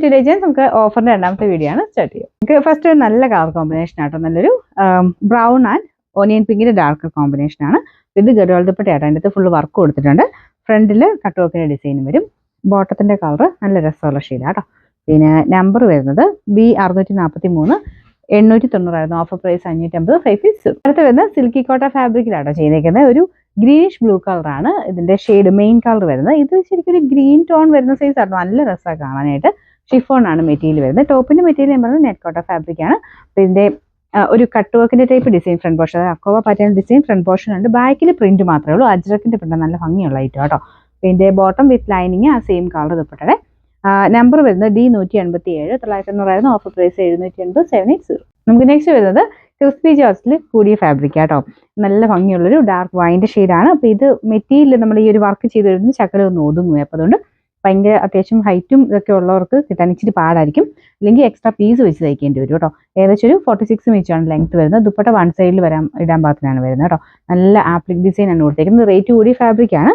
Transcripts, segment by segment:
Today നമുക്ക് ഓഫറിന്റെ രണ്ടാമത്തെ video ആണ് സ്റ്റാർട്ട് ചെയ്യുക. നമുക്ക് ഫസ്റ്റ് ഒരു നല്ല കളർ കോമ്പിനേഷൻ ആട്ടോ, നല്ലൊരു ബ്രൗൺ ആൻഡ് ഓനിയൻ പിങ്കിന്റെ ഡാർക്ക് കോമ്പിനേഷൻ ആണ്. ഇത് ഗഡോൾ ദുപ്പട്ടയാട്ടോ, അതിൻ്റെ അകത്ത് ഫുള്ള് വർക്ക് കൊടുത്തിട്ടുണ്ട്. ഫ്രണ്ടിൽ കട്ട് വർക്കിന്റെ ഡിസൈനും വരും. ബോട്ടത്തിന്റെ കളർ നല്ല രസമുള്ള ഷെയ്ഡാട്ടോ. പിന്നെ നമ്പർ വരുന്നത് B643 890 ഓഫർ പ്രൈസ് 550 5 പീസ്. അടുത്ത് വരുന്നത് സിൽക്കി കോട്ട ഫാബ്രിക്കിലാട്ടോ ചെയ്തേക്കുന്നത്. ഒരു ഗ്രീനിഷ് ബ്ലൂ കളറാണ് ഇതിന്റെ ഷെയ്ഡ്, മെയിൻ കളർ വരുന്നത്. ഇത് ശരിക്കും ഒരു ഗ്രീൻ ടോൺ വരുന്ന സൈസ് ആട്ടോ, നല്ല രസമാണ് കാണാനായിട്ട്. ഷിഫോൺ ആണ് മെറ്റീരിയൽ വരുന്നത്. ടോപ്പിന്റെ മെറ്റീരിയൽ ഞാൻ പറഞ്ഞത് നെറ്റ് കോട്ട ഫാബ്രിക് ആണ്. അപ്പോൾ ഇതിന്റെ ഒരു കട്ട് വർക്കിന്റെ ടൈപ്പ് ഡിസൈൻ ഫ്രണ്ട് പോർഷൻ, അതായത് അക്കോവ പാറ്റേൺ ഡിസൈൻ ഫ്രണ്ട് പോർഷൻ ഉണ്ട്. ബാക്കിൽ പ്രിന്റ് മാത്രമേ ഉള്ളൂ. അജ്രക്കിന്റെ പ്രിന്റ് നല്ല ഭംഗിയുള്ള ഐറ്റം കേട്ടോ. ഇതിന്റെ ബോട്ടം വിത്ത് ലൈനിങ് ആ സെയിം കളർ ദുപ്പട്ടയുടെ. നമ്പർ വരുന്നത് D187 990 ഓഫർ പ്രൈസ് 780 780. നമുക്ക് നെക്സ്റ്റ് വരുന്നത് ക്രിസ്പി ജോർജിൽ കൂടിയ ഫാബ്രിക് ആട്ടോ. നല്ല ഭംഗിയുള്ളൊരു ഡാർക്ക് വൈൻ്റെ ഷെയ്ഡാണ്. അപ്പോൾ ഇത് മെറ്റീരിയൽ നമ്മൾ ഈ ഒരു വർക്ക് ചെയ്ത് വരുന്നത് ശകലം ഒന്ന് ഒതുങ്ങും. അപ്പോൾ അതുകൊണ്ട് ഭയങ്കര അത്യാവശ്യം ഹൈറ്റും ഇതൊക്കെ ഉള്ളവർക്ക് കിട്ടാൻ ഇച്ചിരി പാടായിരിക്കും. അല്ലെങ്കിൽ എക്സ്ട്രാ പീസ് വെച്ച് തയ്ക്കേണ്ടി വരും കേട്ടോ. ഏകദേശം ഒരു 46 ഇഞ്ചാണ് ലെങ്ത് വരുന്നത്. ദുപ്പട്ട വൺ സൈഡിൽ ഇടാൻ പാകത്തിനാണ് വരുന്നത് കേട്ടോ. നല്ല ആപ്ലിക് ഡിസൈൻ ആണ് കൊടുത്തേക്കുന്നത്. റേറ്റ് കൂടിയ ഫാബ്രിക് ആണ്.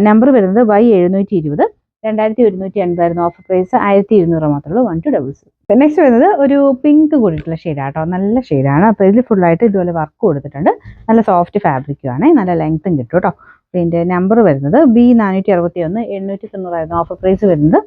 നമ്പർ വരുന്നത് Y720 2180 ഓഫർ പ്രൈസ് 1200 മാത്രമേ ഉള്ളൂ. 1266. നെക്സ്റ്റ് വരുന്നത് ഒരു പിങ്ക് കൂടിയിട്ടുള്ള ഷെയ്ഡാട്ടോ, നല്ല ഷെയ്ഡാണ്. അപ്പോൾ ഇതിൽ ഫുള്ളായിട്ട് ഇതുപോലെ വർക്ക് കൊടുത്തിട്ടുണ്ട്. നല്ല സോഫ്റ്റ് ഫാബ്രിക്കും ആണ്, നല്ല ലെങ്ത്തും കിട്ടും കേട്ടോ. ഇതിൻ്റെ നമ്പർ വരുന്നത് B461 890 ഓഫർ പ്രൈസ് വരുന്നത്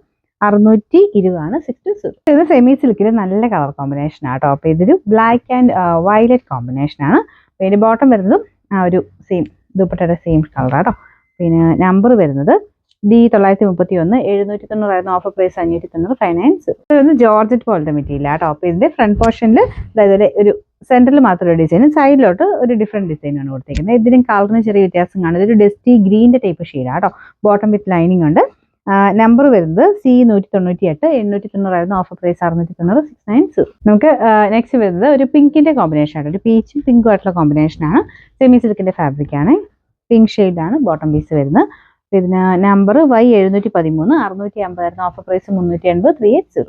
620 ആണ് 620. ഇത് സെമി സിൽക്കിൽ നല്ല കളർ കോമ്പിനേഷൻ ആട്ടോ. അപ്പോൾ ഇതൊരു ബ്ലാക്ക് ആൻഡ് വയലറ്റ് കോമ്പിനേഷൻ ആണ്. പിന്നെ ബോട്ടം വരുന്നതും ആ ഒരു സെയിം ദുപ്പട്ടയുടെ സെയിം കളറാട്ടോ. പിന്നെ നമ്പർ വരുന്നത് D931 790 ഓഫർ പ്രൈസ് 590 590. ഇതൊന്ന് ജോർജറ്റ് പോലത്തെ മെറ്റീരിയൽ ആട്ടോ. അപ്പോൾ ഇതിന്റെ ഫ്രണ്ട് പോർഷനിൽ അതായത് ഒരു സെന്ററിൽ മാത്രമൊരു ഡിസൈൻ, സൈഡിലോട്ട് ഒരു ഡിഫറെന്റ് ഡിസൈനാണ് കൊടുത്തേക്കുന്നത്. ഇതിനും കളറിന് ചെറിയ വ്യത്യാസം കാണും. ഇതൊരു ഡസ്റ്റി ഗ്രീൻ്റെ ടൈപ്പ് ഷെയ്ഡാട്ടോ. ബോട്ടം വിത്ത് ലൈനിങ് ഉണ്ട്. നമ്പർ വരുന്നത് C198 890 ഓഫർ പ്രൈസ് 690 690. നമുക്ക് നെക്സ്റ്റ് വരുന്നത് ഒരു പിങ്കിന്റെ കോമ്പിനേഷൻ ആട്ടോ. ഒരു പീച്ചും പിങ്കും ആയിട്ടുള്ള കോമ്പിനേഷൻ ആണ്. സെമി സിൽക്കിന്റെ ഫാബ്രിക് ആണ്. പിങ്ക് ഷെയ്ഡാണ് ബോട്ടം പീസ് വരുന്നത്. ഇതിന് നമ്പർ Y713 650 ഓഫർ പ്രൈസ് 380 380.